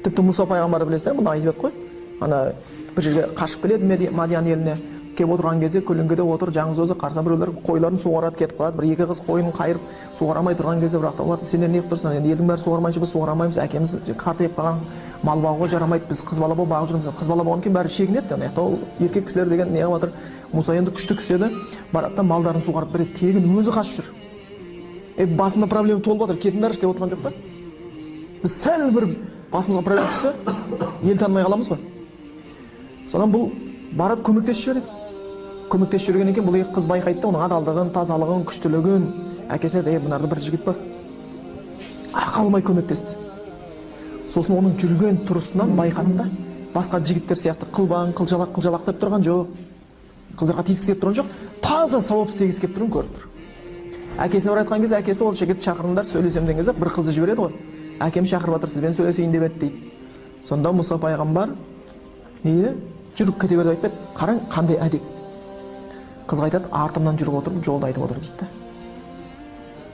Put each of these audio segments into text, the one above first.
Тіпті Мұса пайғамбарды білесіздер, мұны айтып қой. Ана бір жерге қашып келеді Мадиян еліне. Кеп отырған кезде көлеңкеде отыр, жаңғыз өзі қарса біреулер қойларын суғарады, кетіп қалады. Бір екі қыз қойын қайырып суғара алмай тұрған кезде бірақ та олар сендер не қылып тұрсың? Енді елдің бәрі суғармайынша біз суғара алмаймыз, әкеміз қартайып қалған, мал бағуға жарамайды, біз қыз бала болып бағып жүрміз. Қыз бала болғаннан кейін бәрі шегінеді. Ол еркек кісілер деген не қылып жатыр? Мұса енді күшті кісі еді, барады да малдарын суғарып береді, тегін өзі қашып жүр. Басында проблема толып жатыр, кетіңдерші деп отырған жоқ та. Біз сәл бір басымызға проблема түссе, ел танымай қаламыз ғой. Содан бұл барады көмектесіп жібереді. Көмектесіп жүргеннен кейін бұл екі қыз байқайды да оның адалдығын, тазалығын, күштілігін. Әкесіне де мынарда бір жігіт бар. Ақы алмай көмектесті. Сосын оның жүрген тұрысынан байқады да, басқа жігіттер сияқты қылбаң, қылжалақ деп тұрған жоқ. Қыздарға тиіскісі келіп тұрған жоқ, таза сауап істегісі келіп тұрған көріп тұр. Әкесіне бар айтқан кезде әкесі ол жігіт шақырыңдар, сөйлесем деген кезде бір қызды жібереді ғой. Әкем шақырып жатыр, сізбен сөйлесейін деп еді дейді. Сонда Мұса пайғамбар не дейді? Жүріп кете берді айтпайды. Қараң қандай әдеп. Қызға айтады, артымнан жүріп отырып, жолда айтып отыр дейді.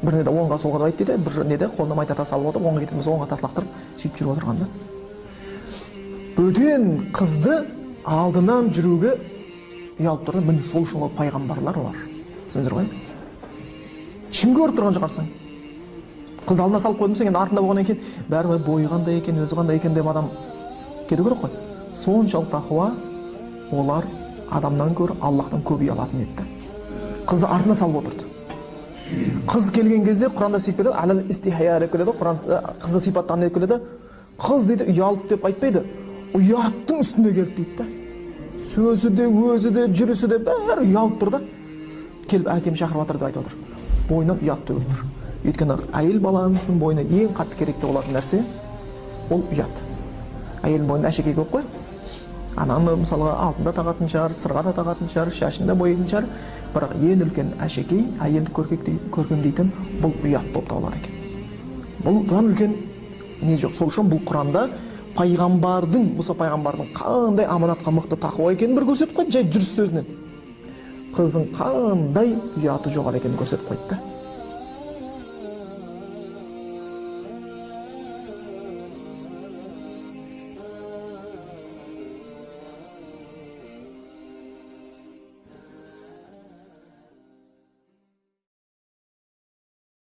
Бір неде оңға солға да айт дейді, бір неде қолына майтата салып отырып, оңға кететін болса оңға тас лақтырып, сөйтіп жүріп отырғанда. Бөтен қызды алдынан жүруге ұялып тұрды. Міне сол үшін ол пайғамбарлар олар. Түсіндіңіздер ғой? Ешкім көріп тұрған жоқ қарасаң. Қыз алдына салып қойдым сен, артында болғаннан кейін бәрі бойы қандай екен, өзі қандай екен деп адам кету керек қой. Соншалық тақуа олар адамнан гөрі Аллахтан көп ұялатын еді. Қызды артына салып отырды. Қыз келген кезде Құранда сипаттады, алал истихя деп келеді. Құранда қызды сипаттаған деп келеді. Қыз дейді ұялып деп айтпайды. Ұяттың үстіне келіп дейді да. Сөзі де, өзі де, жүрісі де бәрі ұялып тұр да. Келіп әкем шақырып жатыр деп айтып отыр. Бойынан ұят төгіліп тұр. Өйткені әйел баласының бойына ең қатты керекті болатын нәрсе ол ұят. Әйелдің бойында әшекей көп қой. Ананы мысалға алтында тағатын шығар, сырға да тағатын шығар, шашында бояйтын шығар. Бірақ ең үлкен әшекей әйелді көркемдейтін бұл ұят болып табылады екен. Бұдан үлкен не жоқ. Сол үшін бұл Құранда пайғамбардың, Мұса пайғамбардың қандай аманатқа мықты тақуа екенін бір көрсетіп қойды, жай жүріс сөзінен. Қыздың қандай ұяты жоғары екенін көрсетіп қойды.